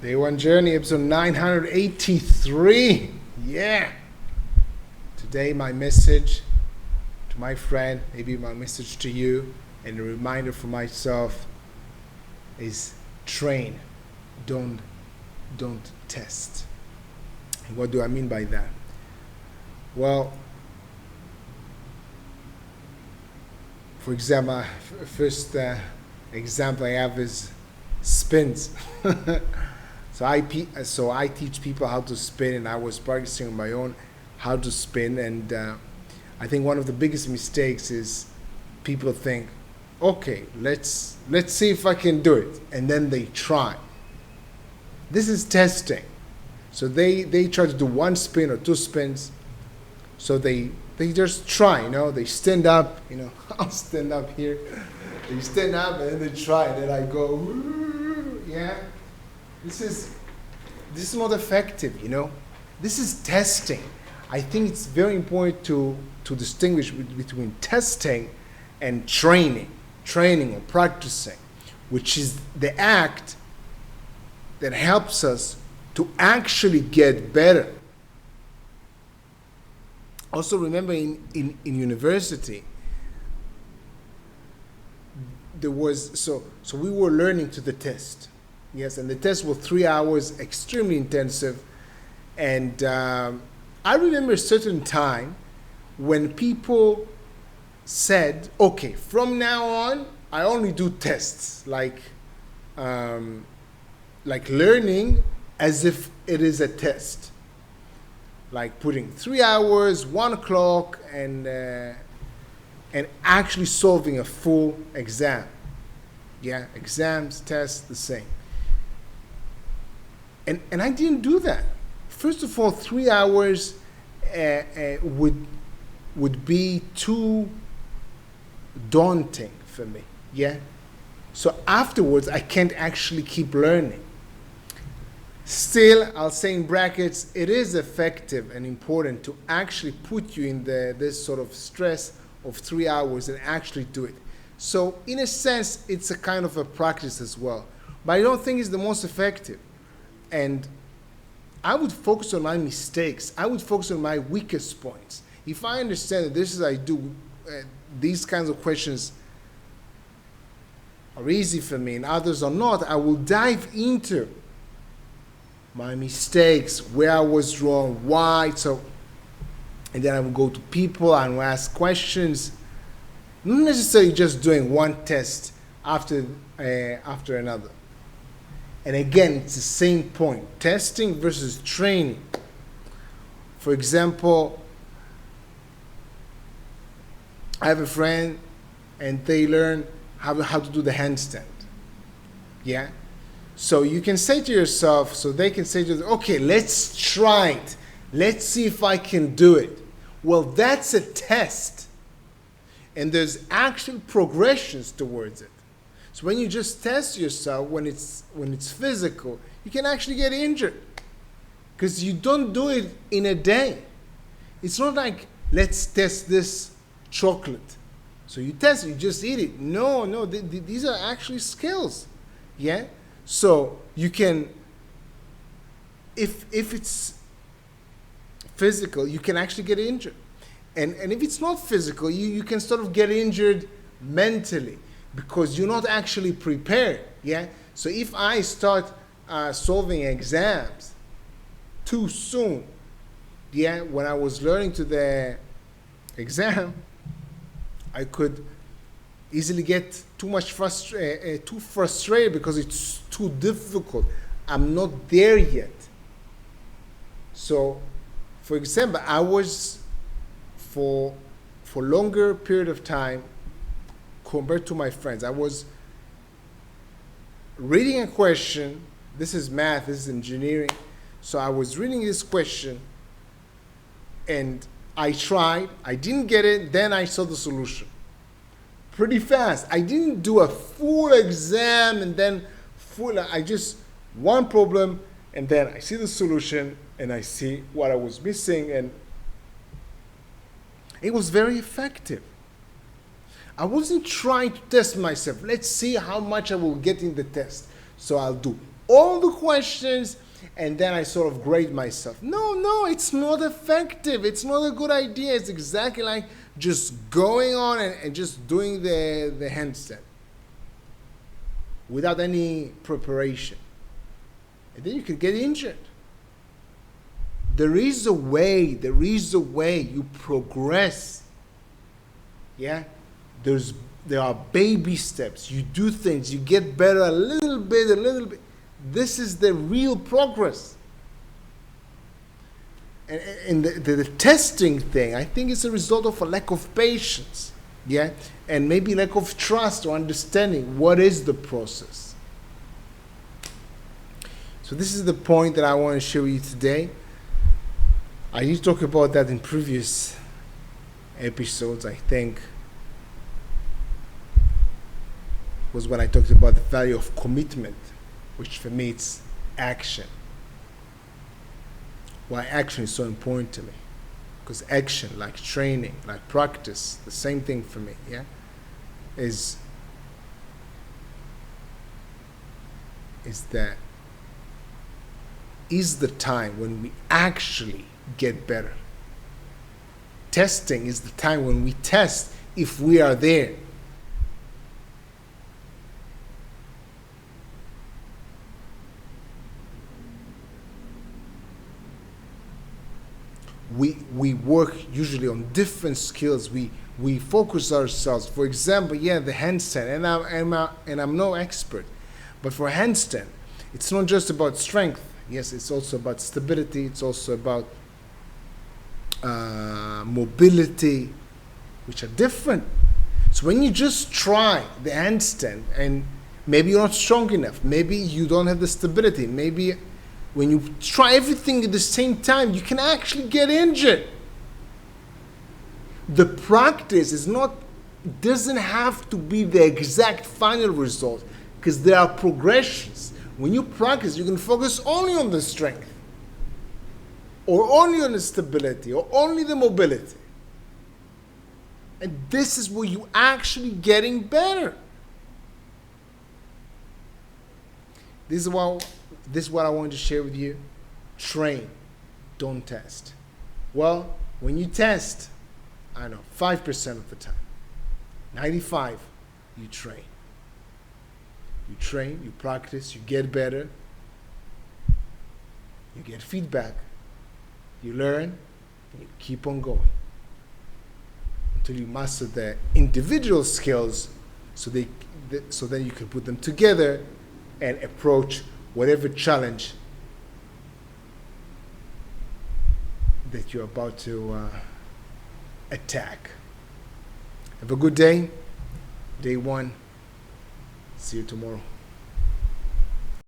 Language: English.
Day One Journey, episode 983. Yeah. Today, my message to my friend, maybe my message to you, and a reminder for myself is train, don't test. And what do I mean by that? Well, for example, first example I have is spins. So I teach people how to spin, and I was practicing on my own how to spin. And I think one of the biggest mistakes is people think, okay, let's see if I can do it, and then they try. This is testing. So they try to do one spin or two spins. So they just try, they stand up, I'll stand up here. They stand up and then they try, and then I go, yeah. This is not effective, This is testing. I think it's very important to distinguish between testing and training or practicing, which is the act that helps us to actually get better. Also remember in university, there was, so we were learning to the test. Yes, and the test was 3 hours, extremely intensive. And I remember a certain time when people said, okay, from now on, I only do tests, like learning as if it is a test. Like putting 3 hours, 1 o'clock, and actually solving a full exam. Yeah, exams, tests, the same. And I didn't do that. First of all, 3 hours would be too daunting for me. Yeah. So afterwards, I can't actually keep learning. Still, I'll say in brackets, it is effective and important to actually put you in this sort of stress of 3 hours and actually do it. So in a sense, it's a kind of a practice as well. But I don't think it's the most effective. And I would focus on my mistakes. I would focus on my weakest points. If I understand that this is I do, these kinds of questions are easy for me and others are not, I will dive into my mistakes, where I was wrong, why. And then I will go to people and will ask questions. Not necessarily just doing one test after another. And again, it's the same point, testing versus training. For example, I have a friend and they learn how to do the handstand. Yeah? So you can say to yourself, so they can say to you, okay, let's try it. Let's see if I can do it. Well, that's a test. And there's actual progressions towards it. So when you just test yourself, when it's physical, you can actually get injured. Because you don't do it in a day. It's not like, let's test this chocolate. So you test it, you just eat it. No, these are actually skills. Yeah? So you can, if it's physical, you can actually get injured. And if it's not physical, you can sort of get injured mentally because you're not actually prepared. Yeah. So if I start solving exams too soon, yeah, when I was learning to the exam, I could easily get too frustrated because it's too difficult. I'm not there yet. So, for example, I was for longer period of time compared to my friends. I was reading a question. This is math, this is engineering. So I was reading this question and I tried, I didn't get it, then I saw the solution. Pretty fast. I didn't do a full exam and then I just one problem and then I see the solution and I see what I was missing, and it was very effective. I wasn't trying to test myself. Let's see how much I will get in the test. So I'll do all the questions, and then I sort of grade myself. No, it's not effective. It's not a good idea. It's exactly like just going on and just doing the handstand without any preparation. And then you could get injured. There is a way you progress. Yeah? There are baby steps. You do things, you get better a little bit. This is the real progress. And the testing thing, I think it's a result of a lack of patience. Yeah? And maybe lack of trust or understanding what is the process. So this is the point that I want to share with you today. I did talk about that in previous episodes, I think. Was when I talked about the value of commitment, which for me it's action. Why action is so important to me. Because action, like training, like practice, the same thing for me, yeah? Is the time when we actually get better. Testing is the time when we test if we are there. We work usually on different skills. We focus ourselves. For example, the handstand, and I'm no expert, but for handstand, it's not just about strength. Yes, it's also about stability. It's also about mobility, which are different. So when you just try the handstand and maybe you're not strong enough, maybe you don't have the stability, maybe when you try everything at the same time, you can actually get injured. The practice doesn't have to be the exact final result, because there are progressions. When you practice, you can focus only on the strength, or only on the stability, or only the mobility. And this is where you actually getting better. This is what I wanted to share with you. Train, don't test. Well, when you test, 5% of the time, 95%, you train. You train, you practice, you get better, you get feedback, you learn, and you keep on going until you master the individual skills, so then you can put them together and approach whatever challenge that you're about to attack. Have a good day. Day one. See you tomorrow.